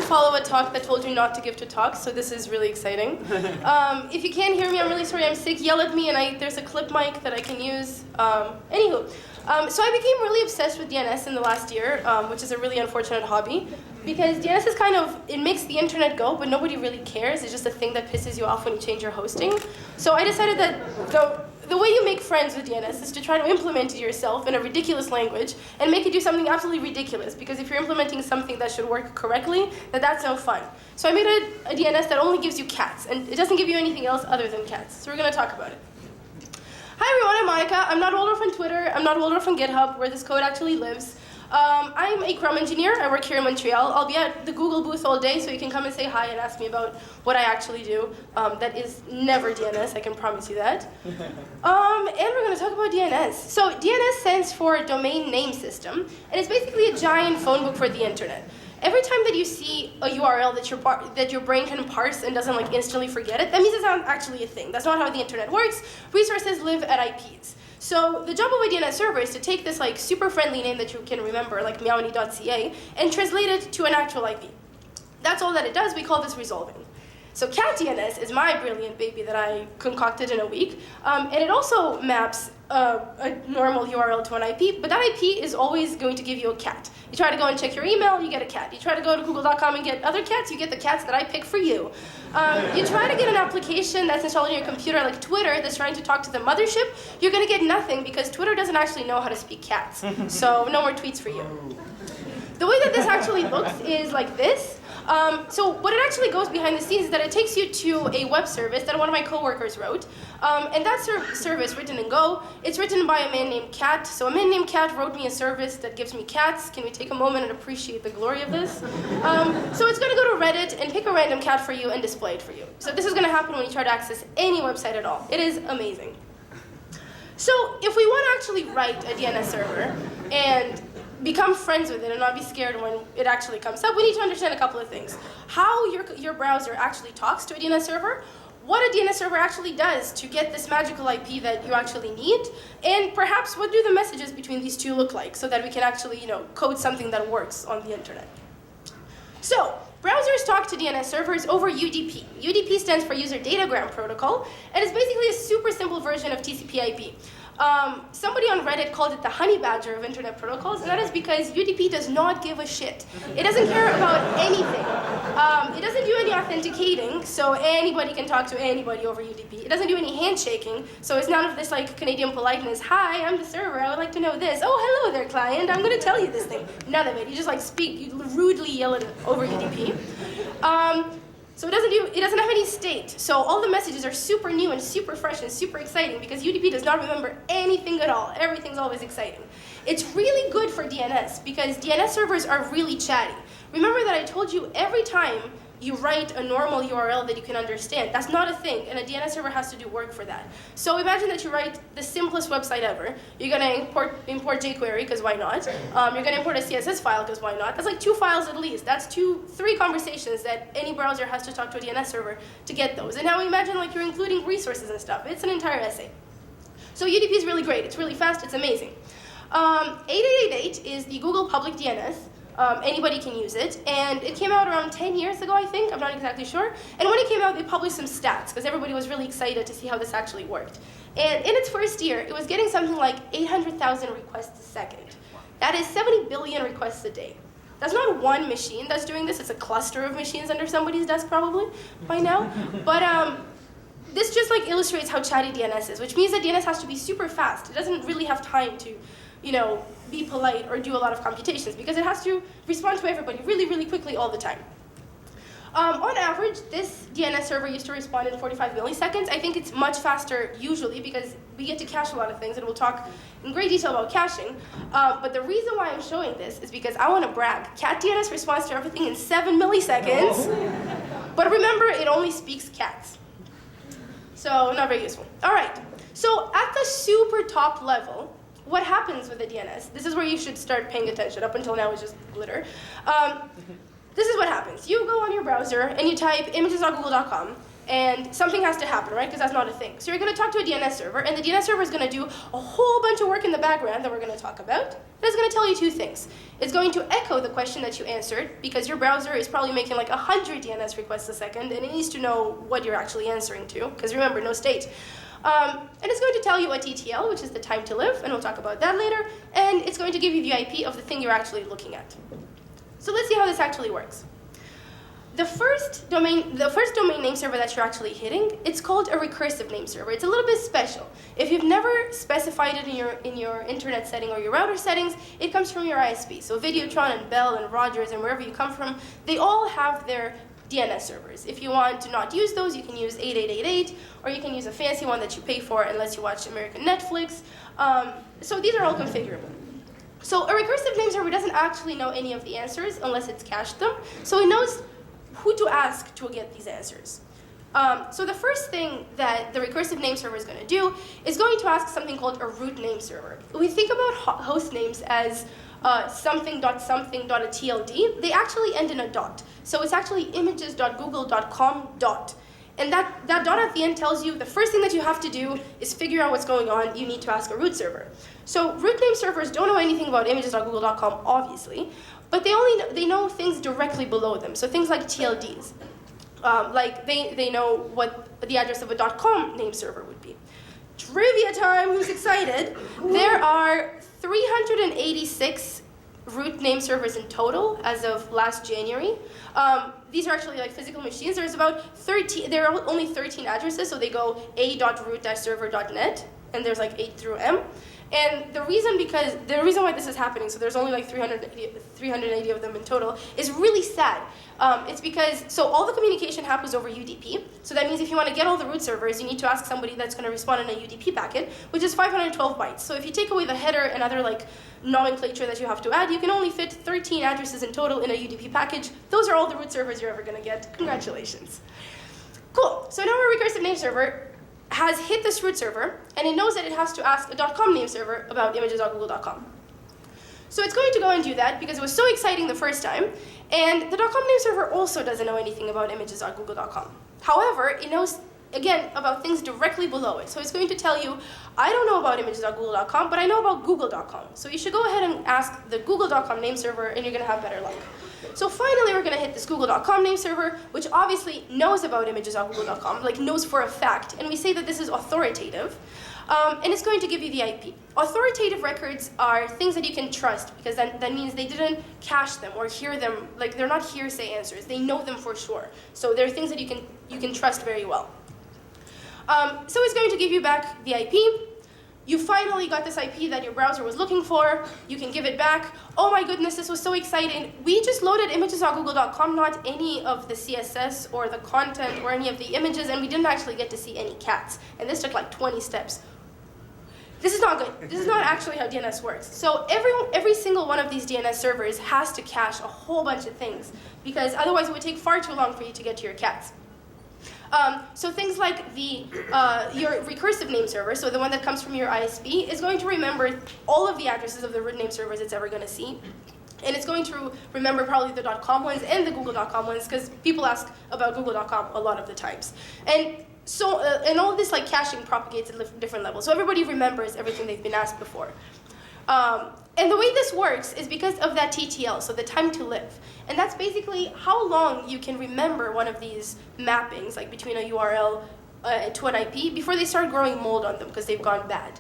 follow a talk that told you not to give to talks, so this is really exciting. If you can't hear me, I'm really sorry, I'm sick. Yell at me, and there's a clip mic that I can use. Anywho, so I became really obsessed with DNS in the last year, which is a really unfortunate hobby, because DNS is kind of, it makes the internet go, but nobody really cares. It's just a thing that pisses you off when you change your hosting. So I decided that the way you make friends with DNS is to try to implement it yourself in a ridiculous language and make it do something absolutely ridiculous, because if you're implementing something that should work correctly, that's no fun. So I made a DNS that only gives you cats, and it doesn't give you anything else other than cats. So we're going to talk about it. Hi everyone, I'm Monica. I'm not Waldorf on Twitter. I'm not Waldorf on GitHub, where this code actually lives. I'm a Chrome engineer. I work here in Montreal. I'll be at the Google booth all day, so you can come and say hi and ask me about what I actually do. That is never DNS, I can promise you that. And we're going to talk about DNS. So DNS stands for Domain Name System, and it's basically a giant phone book for the internet. Every time that you see a URL that your brain can parse and doesn't like instantly forget it, that means it's not actually a thing. That's not how the internet works. Resources live at IPs. So the job of a DNS server is to take this like super friendly name that you can remember, like meowny.ca, and translate it to an actual IP. That's all that it does. We call this resolving. So Cat-DNS is my brilliant baby that I concocted in a week, and it also maps a normal URL to an IP, but that IP is always going to give you a cat. You try to go and check your email, you get a cat. You try to go to google.com and get other cats, you get the cats that I pick for you. You try to get an application that's installed on your computer like Twitter that's trying to talk to the mothership, you're going to get nothing because Twitter doesn't actually know how to speak cats. So no more tweets for you. The way that this actually looks is like this. So what it actually goes behind the scenes is that it takes you to a web service that one of my coworkers wrote. And that service, written in Go, it's written by a man named Cat. So a man named Cat wrote me a service that gives me cats. Can we take a moment and appreciate the glory of this? So it's going to go to Reddit and pick a random cat for you and display it for you. So this is going to happen when you try to access any website at all. It is amazing. So if we want to actually write a DNS server and become friends with it and not be scared when it actually comes up, we need to understand a couple of things. How your browser actually talks to a DNS server, what a DNS server actually does to get this magical IP that you actually need, and perhaps what do the messages between these two look like so that we can actually, code something that works on the internet. So, browsers talk to DNS servers over UDP. UDP stands for User Datagram Protocol, and it's basically a super simple version of TCP/IP. Somebody on Reddit called it the honey badger of internet protocols, and that is because UDP does not give a shit. It doesn't care about anything. It doesn't do any authenticating, so anybody can talk to anybody over UDP. It doesn't do any handshaking, so it's none of this like Canadian politeness. Hi, I'm the server, I would like to know this. Oh, hello there, client, I'm going to tell you this thing. None of it. You just like speak, you rudely yell it over UDP. So it doesn't have any state. So all the messages are super new and super fresh and super exciting because UDP does not remember anything at all. Everything's always exciting. It's really good for DNS because DNS servers are really chatty. Remember that I told you every time you write a normal URL that you can understand. That's not a thing, and a DNS server has to do work for that. So imagine that you write the simplest website ever. You're going to import jQuery, because why not? You're going to import a CSS file, because why not? That's like 2 files at least. That's 3 conversations that any browser has to talk to a DNS server to get those. And now imagine like you're including resources and stuff. It's an entire essay. So UDP is really great. It's really fast. It's amazing. 8888 is the Google public DNS. Anybody can use it, and it came out around 10 years ago, I think. I'm not exactly sure. And when it came out, they published some stats, because everybody was really excited to see how this actually worked. And in its first year, it was getting something like 800,000 requests a second. That is 70 billion requests a day. That's not one machine that's doing this. It's a cluster of machines under somebody's desk, probably, by now. But this just like illustrates how chatty DNS is, which means that DNS has to be super fast. It doesn't really have time to be polite or do a lot of computations because it has to respond to everybody really, really quickly all the time. On average, this DNS server used to respond in 45 milliseconds. I think it's much faster usually because we get to cache a lot of things, and we'll talk in great detail about caching. But the reason why I'm showing this is because I want to brag. Cat-DNS responds to everything in 7 milliseconds. But remember, it only speaks cats. So not very useful. All right. So at the super top level, what happens with a DNS? This is where you should start paying attention. Up until now, it's just glitter. This is what happens. You go on your browser, and you type images.google.com, and something has to happen, right? Because that's not a thing. So you're going to talk to a DNS server, and the DNS server is going to do a whole bunch of work in the background that we're going to talk about. That's going to tell you two things. It's going to echo the question that you answered, because your browser is probably making like 100 DNS requests a second, and it needs to know what you're actually answering to, because remember, no state. And it's going to tell you a TTL, which is the time to live, and we'll talk about that later, and it's going to give you the IP of the thing you're actually looking at. So let's see how this actually works. The first domain name server that you're actually hitting, it's called a recursive name server. It's a little bit special. If you've never specified it in your internet setting or your router settings, it comes from your ISP. So Videotron and Bell and Rogers and wherever you come from, they all have their DNS servers. If you want to not use those, you can use 8888, or you can use a fancy one that you pay for and lets you watch American Netflix. So these are all configurable. So a recursive name server doesn't actually know any of the answers unless it's cached them. So it knows who to ask to get these answers. So the first thing that the recursive name server is going to do is going to ask something called a root name server. We think about host names as something.something.tld. They actually end in a dot. So it's actually images.google.com dot. And that dot at the end tells you the first thing that you have to do is figure out what's going on. You need to ask a root server. So root name servers don't know anything about images.google.com, obviously, but they know things directly below them. So things like TLDs. Like they know what the address of a .com name server would be. Trivia time, who's excited? There are 386 root name servers in total as of last January. These are actually like physical machines. There are only 13 addresses, so they go a.root-server.net, and there's like 8 through M. And the reason why this is happening, so there's only like 380 of them in total, is really sad. It's because, so all the communication happens over UDP. So that means if you want to get all the root servers, you need to ask somebody that's going to respond in a UDP packet, which is 512 bytes. So if you take away the header and other like nomenclature that you have to add, you can only fit 13 addresses in total in a UDP package. Those are all the root servers you're ever going to get. Congratulations. Cool. So now our recursive name server has hit this root server, and it knows that it has to ask a .com name server about images.google.com. So it's going to go and do that because it was so exciting the first time, and the .com name server also doesn't know anything about images.google.com. However, it knows, again, about things directly below it. So it's going to tell you, I don't know about images.google.com, but I know about google.com. So you should go ahead and ask the google.com name server, and you're going to have better luck. So finally, we're going to hit this google.com name server, which obviously knows about images.google.com, like knows for a fact. And we say that this is authoritative. And it's going to give you the IP. Authoritative records are things that you can trust, because that means they didn't cache them or hear them, like they're not hearsay answers. They know them for sure. So they're things that you can trust very well. So it's going to give you back the IP. You finally got this IP that your browser was looking for. You can give it back. Oh my goodness, this was so exciting. We just loaded images.google.com, not any of the CSS or the content or any of the images, and we didn't actually get to see any cats. And this took like 20 steps. This is not good. This is not actually how DNS works. So every single one of these DNS servers has to cache a whole bunch of things, because otherwise it would take far too long for you to get to your cats. So things like your recursive name server, so the one that comes from your ISP, is going to remember all of the addresses of the root name servers it's ever going to see. And it's going to remember probably the .com ones and the google.com ones, because people ask about google.com a lot of the times. And so, and all of this like caching propagates at different levels. So everybody remembers everything they've been asked before. And the way this works is because of that TTL, so the time to live. And that's basically how long you can remember one of these mappings, like between a URL to an IP, before they start growing mold on them because they've gone bad.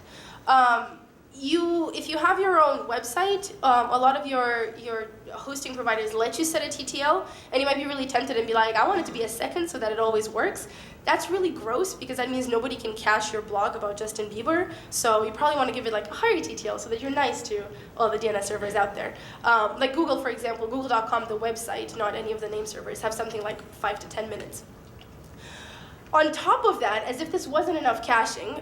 If you have your own website, a lot of your hosting providers let you set a TTL, and you might be really tempted and be like, I want it to be a second so that it always works. That's really gross, because that means nobody can cache your blog about Justin Bieber, so you probably want to give it like a higher TTL so that you're nice to all the DNS servers out there. Like Google, for example, google.com, the website, not any of the name servers, have something like 5 to 10 minutes. On top of that, as if this wasn't enough caching,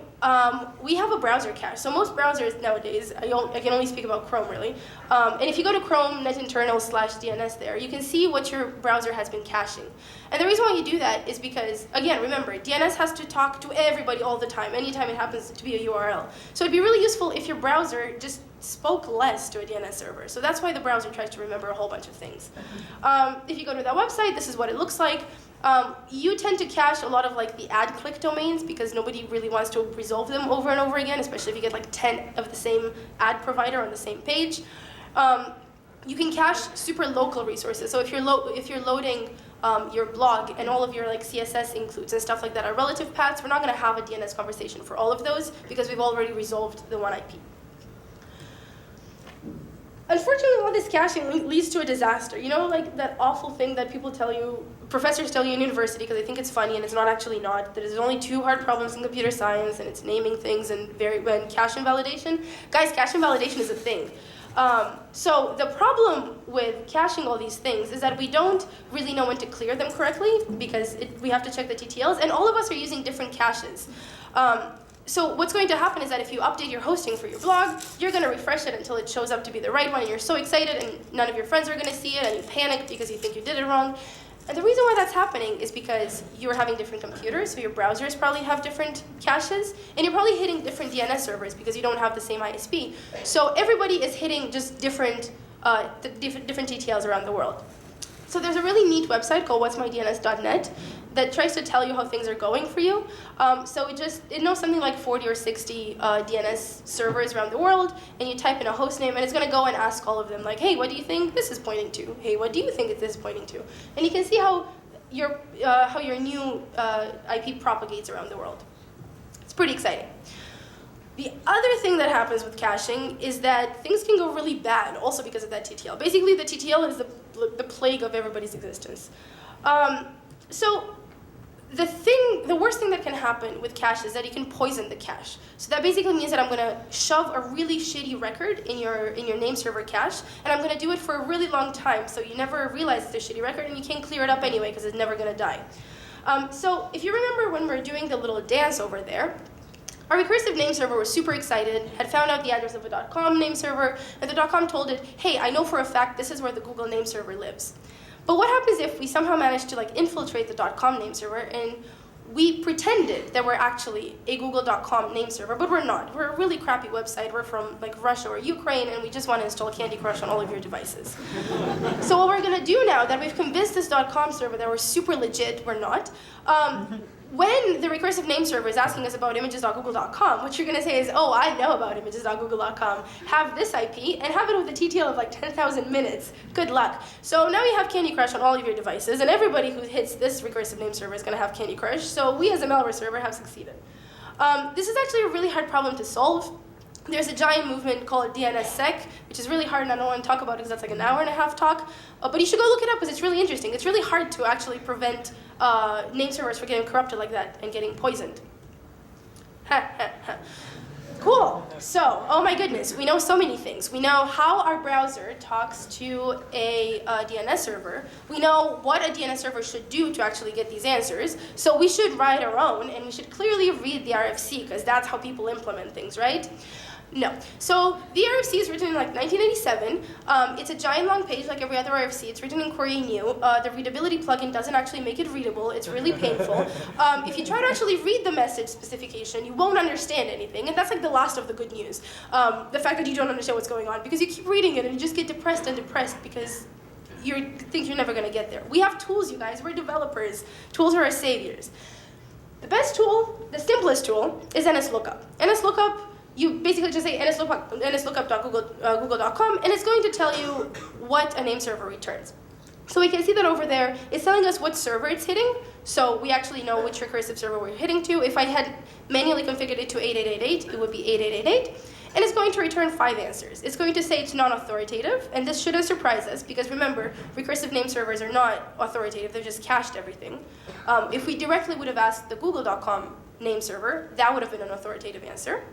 we have a browser cache. So most browsers nowadays, I can only speak about Chrome really, and if you go to Chrome netinternal/DNS there, you can see what your browser has been caching. And the reason why you do that is because, again, remember, DNS has to talk to everybody all the time, anytime it happens to be a URL. So it'd be really useful if your browser just spoke less to a DNS server. So that's why the browser tries to remember a whole bunch of things. If you go to that website, this is what it looks like. You tend to cache a lot of like the ad click domains because nobody really wants to resolve them over and over again, especially if you get like 10 of the same ad provider on the same page. You can cache super local resources. So if you're loading your blog and all of your like CSS includes and stuff like that are relative paths, we're not going to have a DNS conversation for all of those because we've already resolved the one IP. Unfortunately, all this caching leads to a disaster. You know, like that awful thing that people tell you, professors tell you in university because they think it's funny and it's not actually not, that there's only 2 hard problems in computer science and it's naming things and cache invalidation. Guys, cache invalidation is a thing. So the problem with caching all these things is that we don't really know when to clear them correctly because we have to check the TTLs, and all of us are using different caches. So what's going to happen is that if you update your hosting for your blog, you're going to refresh it until it shows up to be the right one, and you're so excited, and none of your friends are going to see it, and you panic because you think you did it wrong. And the reason why that's happening is because you're having different computers, so your browsers probably have different caches, and you're probably hitting different DNS servers because you don't have the same ISP. So everybody is hitting just different TTLs around the world. So there's a really neat website called whatsmydns.net that tries to tell you how things are going for you. So it knows something like 40 or 60 DNS servers around the world, and you type in a host name, and it's going to go and ask all of them, like, hey, what do you think this is pointing to? Hey, what do you think this is pointing to? And you can see how your new IP propagates around the world. It's pretty exciting. The other thing that happens with caching is that things can go really bad, also because of that TTL. Basically, the TTL is the plague of everybody's existence. So the worst thing that can happen with cache is that you can poison the cache. So that basically means that I'm going to shove a really shitty record in your name server cache, and I'm going to do it for a really long time, so you never realize it's a shitty record, and you can't clear it up anyway because it's never going to die. So if you remember when we were doing the little dance over there, our recursive name server was super excited, had found out the address of a .com name server, and the .com told it, hey, I know for a fact this is where the Google name server lives. But what happens if we somehow manage to like infiltrate the .com name server and we pretended that we're actually a Google.com name server, but we're not. We're a really crappy website. We're from like Russia or Ukraine, and we just want to install Candy Crush on all of your devices. So what we're going to do now that we've convinced this .com server that we're super legit, we're not, when the recursive name server is asking us about images.google.com, what you're going to say is, oh, I know about images.google.com. Have this IP and have it with a TTL of like 10,000 minutes. Good luck. So now you have Candy Crush on all of your devices, and everybody who hits this recursive name server is going to have Candy Crush. So we as a malware server have succeeded. This is actually a really hard problem to solve. There's a giant movement called Dns Sec, which is really hard and I don't want to talk about it because that's like an hour-and-a-half talk. But you should go look it up because it's really interesting. It's really hard to actually prevent name servers from getting corrupted like that and getting poisoned. Cool. So, oh my goodness, we know so many things. We know how our browser talks to a DNS server. We know what a DNS server should do to actually get these answers. So we should write our own, and we should clearly read the RFC because that's how people implement things, right? No. So the RFC is written in like 1987. It's a giant long page like every other RFC. It's written in Query New. The readability plugin doesn't actually make it readable. It's really painful. If you try to actually read the message specification, you won't understand anything. And that's like the last of the good news. The fact that you don't understand what's going on because you keep reading it and you just get depressed and depressed because you think you're never going to get there. We have tools, you guys. We're developers. Tools are our saviors. The best tool, the simplest tool, is Nslookup. Nslookup, you basically just say nslookup.google.com, and it's going to tell you what a name server returns. So we can see that over there, it's telling us what server it's hitting, so we actually know which recursive server we're hitting to. If I had manually configured it to 8888, it would be 8888, and it's going to return 5 answers. It's going to say it's non-authoritative, and this shouldn't surprise us, because remember, recursive name servers are not authoritative, they've just cached everything. If we directly would have asked the google.com name server, that would have been an authoritative answer.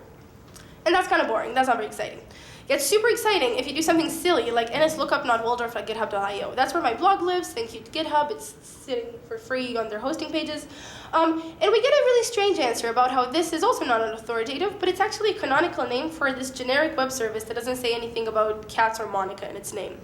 And that's kind of boring. That's not very exciting. It gets super exciting if you do something silly like nslookup.waldorf.github.io. That's where my blog lives. Thank you to GitHub. It's sitting for free on their hosting pages. And we get a really strange answer about how this is also not an authoritative, but it's actually a canonical name for this generic web service that doesn't say anything about cats or Monica in its name.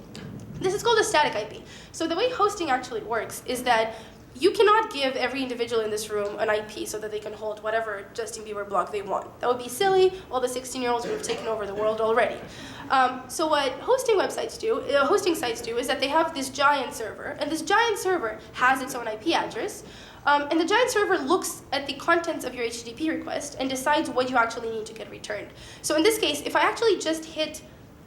This is called a static IP. So the way hosting actually works is that you cannot give every individual in this room an IP so that they can hold whatever Justin Bieber blog they want. That would be silly. All the 16-year-olds would have taken over the world already. So what hosting sites do is that they have this giant server, and this giant server has its own IP address. And the giant server looks at the contents of your HTTP request and decides what you actually need to get returned. So in this case, if I actually just hit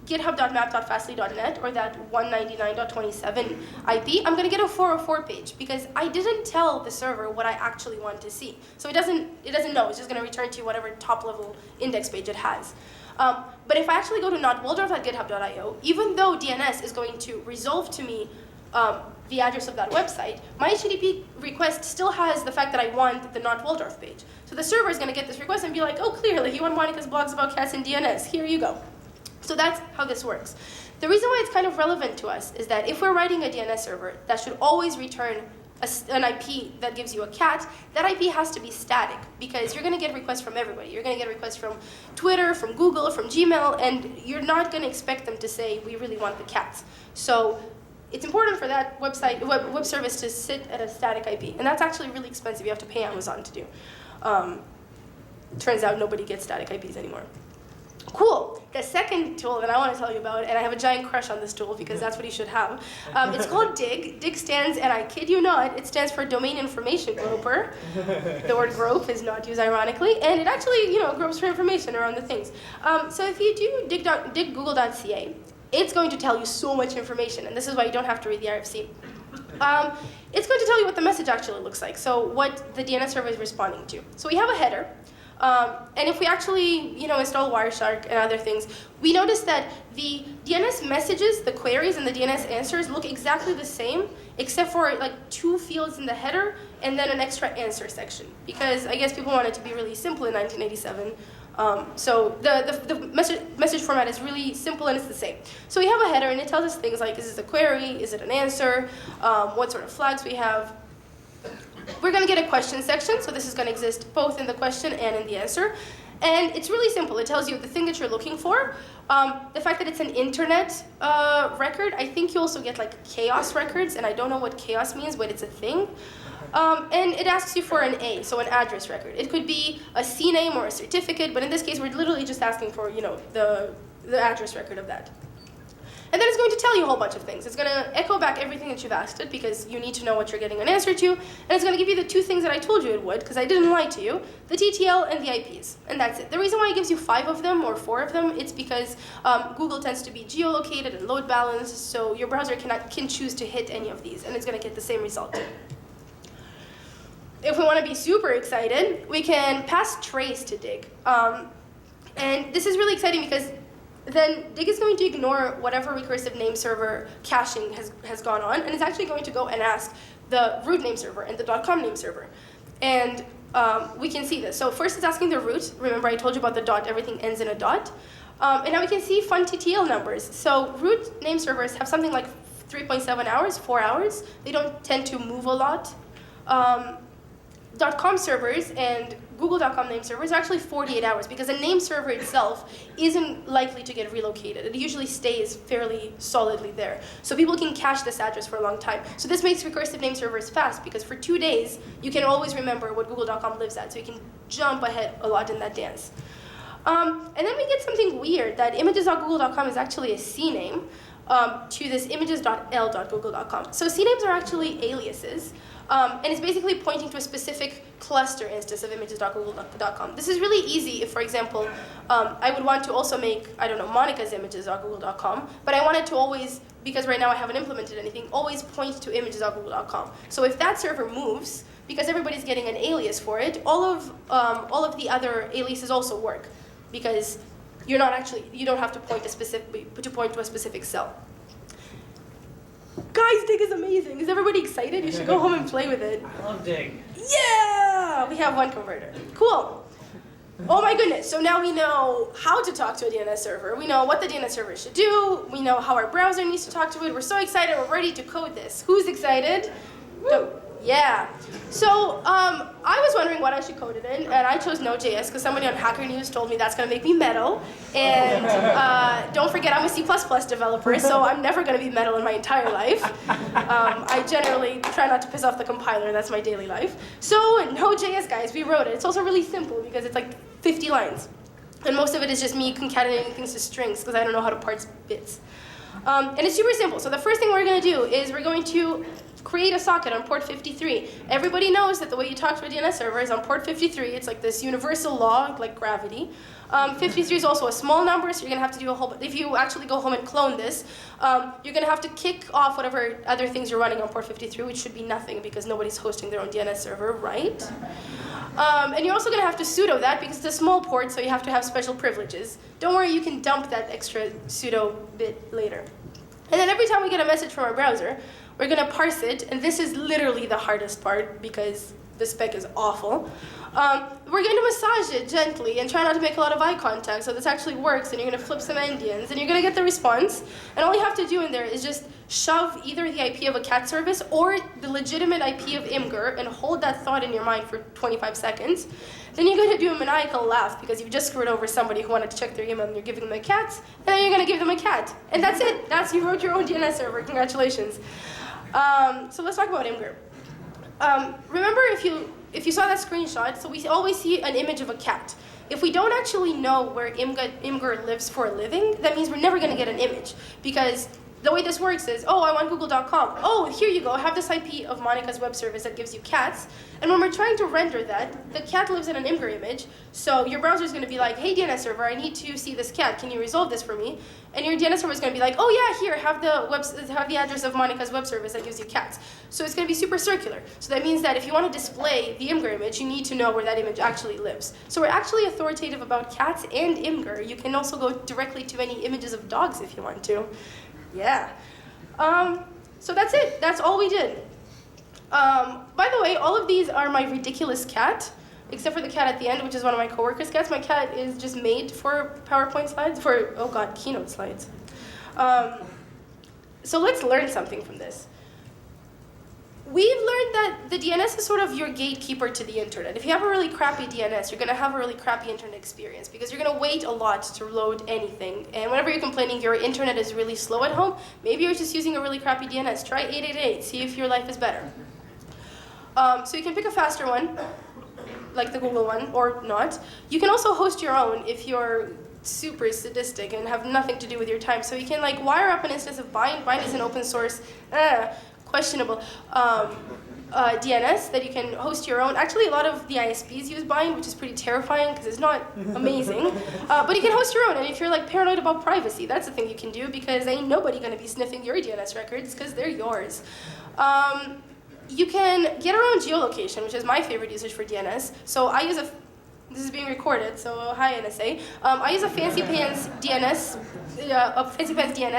github.map.fastly.net or that 199.27 IP, I'm going to get a 404 page because I didn't tell the server what I actually want to see. So it doesn't know. It's just going to return to whatever top-level index page it has. But if I actually go to notwaldorf.github.io, even though DNS is going to resolve to me the address of that website, my HTTP request still has the fact that I want the not Waldorf page. So the server is going to get this request and be like, oh, clearly, you want Monica's blogs about cats and DNS. Here you go. So that's how this works. The reason why it's kind of relevant to us is that if we're writing a DNS server that should always return an IP that gives you a cat, that IP has to be static because you're going to get requests from everybody. You're going to get requests from Twitter, from Google, from Gmail, and you're not going to expect them to say, we really want the cats. So it's important for that web service to sit at a static IP, and that's actually really expensive. You have to pay Amazon to do. Turns out nobody gets static IPs anymore. Cool. The second tool that I want to tell you about, and I have a giant crush on this tool because that's what you should have, it's called Dig. Dig stands, and I kid you not, it stands for Domain Information Groper. The word grope is not used ironically, and it actually, gropes for information around the things. So if you do dig.google.ca, it's going to tell you so much information, and this is why you don't have to read the RFC. It's going to tell you what the message actually looks like, so what the DNS server is responding to. So we have a header. And if we actually, install Wireshark and other things, we notice that the DNS messages, the queries, and the DNS answers look exactly the same, except for like 2 fields in the header and then an extra answer section. Because I guess people wanted to be really simple in 1987. So the message format is really simple and it's the same. So we have a header and it tells us things like, is this a query? Is it an answer? What sort of flags we have? We're going to get a question section, so this is going to exist both in the question and in the answer. And it's really simple. It tells you the thing that you're looking for. The fact that it's an internet record, I think you also get like chaos records, and I don't know what chaos means, but it's a thing. And it asks you for an A, so an address record. It could be a CNAME or a certificate, but in this case, we're literally just asking for, the address record of that. And then it's going to tell you a whole bunch of things. It's going to echo back everything that you've asked it because you need to know what you're getting an answer to. And it's going to give you the 2 things that I told you it would because I didn't lie to you, the TTL and the IPs. And that's it. The reason why it gives you 5 of them or 4 of them, it's because Google tends to be geolocated and load balanced, so your browser can choose to hit any of these, and it's going to get the same result. If we want to be super excited, we can pass trace to Dig. And this is really exciting because then Dig is going to ignore whatever recursive name server caching has gone on, and it's actually going to go and ask the root name server and the .com name server. And we can see this. So first it's asking the root. Remember I told you about the dot, everything ends in a dot. And now we can see fun TTL numbers. So root name servers have something like 3.7 hours, 4 hours. They don't tend to move a lot. .com servers and Google.com name servers are actually 48 hours because a name server itself isn't likely to get relocated. It usually stays fairly solidly there. So people can cache this address for a long time. So this makes recursive name servers fast because for 2 days, you can always remember what Google.com lives at. So you can jump ahead a lot in that dance. And then we get something weird that images.google.com is actually a CNAME to this images.l.google.com. So CNAMEs are actually aliases. And it's basically pointing to a specific cluster instance of images.google.com. This is really easy if, for example, I would want to also make, Monica's images.google.com, but I wanted to always, because right now I haven't implemented anything, always point to images.google.com. So if that server moves, because everybody's getting an alias for it, all of the other aliases also work, because you don't have to point to a specific cell. Guys, Dig is amazing. Is everybody excited? You should go home and play with it. I love Dig. Yeah! We have one converter. Cool. Oh my goodness. So now we know how to talk to a DNS server. We know what the DNS server should do. We know how our browser needs to talk to it. We're so excited. We're ready to code this. Who's excited? Yeah. So I was wondering what I should code it in, and I chose Node.js because somebody on Hacker News told me that's going to make me metal. And don't forget, I'm a C++ developer, so I'm never going to be metal in my entire life. I generally try not to piss off the compiler. That's my daily life. So Node.js, guys, we wrote it. It's also really simple because it's like 50 lines. And most of it is just me concatenating things to strings because I don't know how to parse bits. And it's super simple. So the first thing we're going to do is we're going to create a socket on port 53. Everybody knows that the way you talk to a DNS server is on port 53. It's like this universal law, like gravity. 53 is also a small number, so you're going to have to do a whole, if you actually go home and clone this, you're going to have to kick off whatever other things you're running on port 53, which should be nothing because nobody's hosting their own DNS server, right? And you're also going to have to sudo that because it's a small port, so you have to have special privileges. Don't worry, you can dump that extra sudo bit later. And then every time we get a message from our browser, we're going to parse it, and this is literally the hardest part because the spec is awful. We're going to massage it gently and try not to make a lot of eye contact so this actually works, and you're going to flip some endians, and you're going to get the response. And all you have to do in there is just shove either the IP of a cat service or the legitimate IP of Imgur and hold that thought in your mind for 25 seconds. Then you're going to do a maniacal laugh because you've just screwed over somebody who wanted to check their email and you're giving them a cat, and then you're going to give them a cat. And that's it. You wrote your own DNS server. Congratulations. So let's talk about Imgur. Remember, if you saw that screenshot, so we always see an image of a cat. If we don't actually know where Imgur lives for a living, that means we're never going to get an image. Because the way this works is, oh, I want google.com. Oh, here you go. Have this IP of Monica's web service that gives you cats. And when we're trying to render that, the cat lives in an Imgur image. So your browser is going to be like, hey, DNS server, I need to see this cat. Can you resolve this for me? And your DNS server is going to be like, oh, yeah, here, have the address of Monica's web service that gives you cats. So it's going to be super circular. So that means that if you want to display the Imgur image, you need to know where that image actually lives. So we're actually authoritative about cats and Imgur. You can also go directly to any images of dogs if you want to. Yeah. So that's it. That's all we did. By the way, all of these are my ridiculous cat, except for the cat at the end, which is one of my coworkers' cats. My cat is just made for PowerPoint slides, Keynote slides. So let's learn something from this. We've learned that the DNS is sort of your gatekeeper to the internet. If you have a really crappy DNS, you're going to have a really crappy internet experience because you're going to wait a lot to load anything. And whenever you're complaining your internet is really slow at home, maybe you're just using a really crappy DNS. Try 888, see if your life is better. So you can pick a faster one, like the Google one, or not. You can also host your own if you're super sadistic and have nothing to do with your time. So you can like wire up an instance of Bind. Bind is an open source, questionable DNS that you can host your own. Actually, a lot of the ISPs use Bind, which is pretty terrifying because it's not amazing. But you can host your own, and if you're like paranoid about privacy, that's a thing you can do because ain't nobody gonna be sniffing your DNS records because they're yours. You can get around geolocation, which is my favorite usage for DNS. So I use this is being recorded, so hi NSA. I use a fancy pants DNS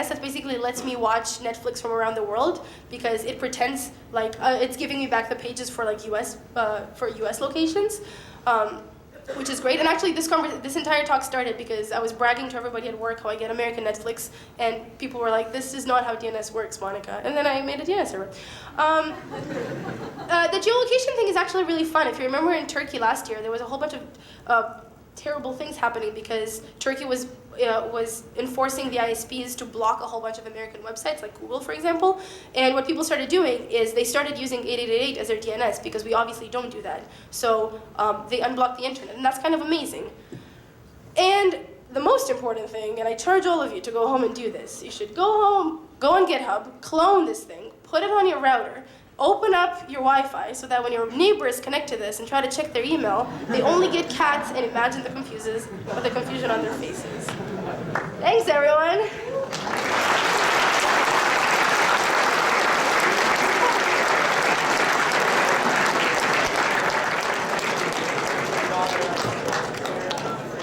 that basically lets me watch Netflix from around the world because it pretends like it's giving me back the pages for like US locations, which is great. And actually, this entire talk started because I was bragging to everybody at work how I get American Netflix, and people were like, "This is not how DNS works, Monica." And then I made a DNS server. The geolocation thing is actually really fun. If you remember in Turkey last year, there was a whole bunch of terrible things happening because Turkey was enforcing the ISPs to block a whole bunch of American websites, like Google, for example. And what people started doing is they started using 8888 as their DNS because we obviously don't do that. So they unblocked the internet, and that's kind of amazing. And the most important thing, and I charge all of you to go home and do this, you should go home, go on GitHub, clone this thing, put it on your router, open up your Wi-Fi so that when your neighbors connect to this and try to check their email, they only get cats and imagine the confusion on their faces. Thanks, everyone.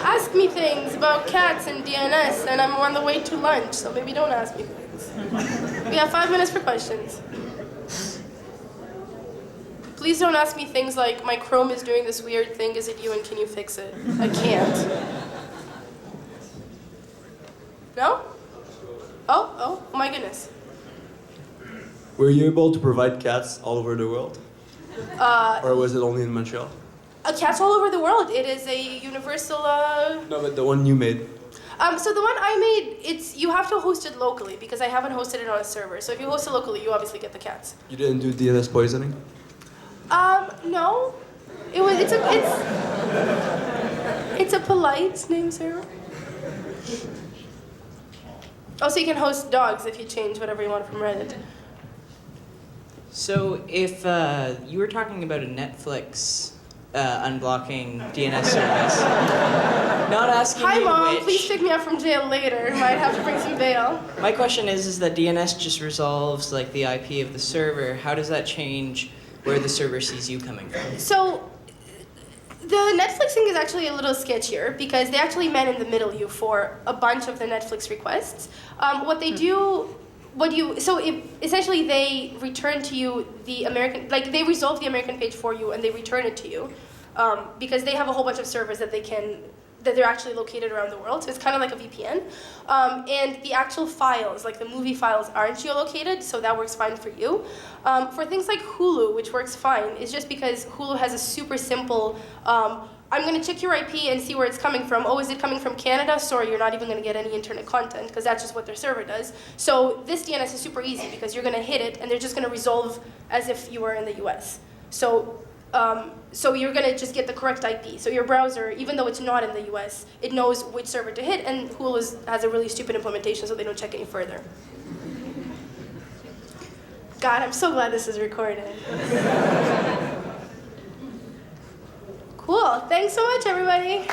Ask me things about cats and DNS, and I'm on the way to lunch, so maybe don't ask me things. We have 5 minutes for questions. Please don't ask me things like, my Chrome is doing this weird thing, is it you and can you fix it? I can't. No? Oh my goodness. Were you able to provide cats all over the world? Or was it only in Montreal? Cats all over the world. It is a universal. No, but the one you made. So the one I made, you have to host it locally because I haven't hosted it on a server. So if you host it locally, you obviously get the cats. You didn't do DNS poisoning? No. It's a polite name server. Also, you can host dogs if you change whatever you want from Reddit. So if you were talking about a Netflix unblocking DNS service, not asking Hi, you Mom. which. Please pick me up from jail later. Might have to bring some bail. My question is that DNS just resolves like the IP of the server. How does that change where the server sees you coming from? So the Netflix thing is actually a little sketchier because they actually man in the middle you for a bunch of the Netflix requests. What they do, essentially they return to you the American, like they resolve the American page for you and they return it to you because they have a whole bunch of servers that they're actually located around the world. So it's kind of like a VPN. And the actual files, like the movie files, aren't geolocated, so that works fine for you. For things like Hulu, which works fine, is just because Hulu has a super simple, I'm going to check your IP and see where it's coming from. Oh, is it coming from Canada? Sorry, you're not even going to get any internet content because that's just what their server does. So this DNS is super easy because you're going to hit it and they're just going to resolve as if you were in the US. So you're going to just get the correct IP. So your browser, even though it's not in the US, it knows which server to hit, and Hulu has a really stupid implementation so they don't check any further. God, I'm so glad this is recorded. Cool. Thanks so much, everybody.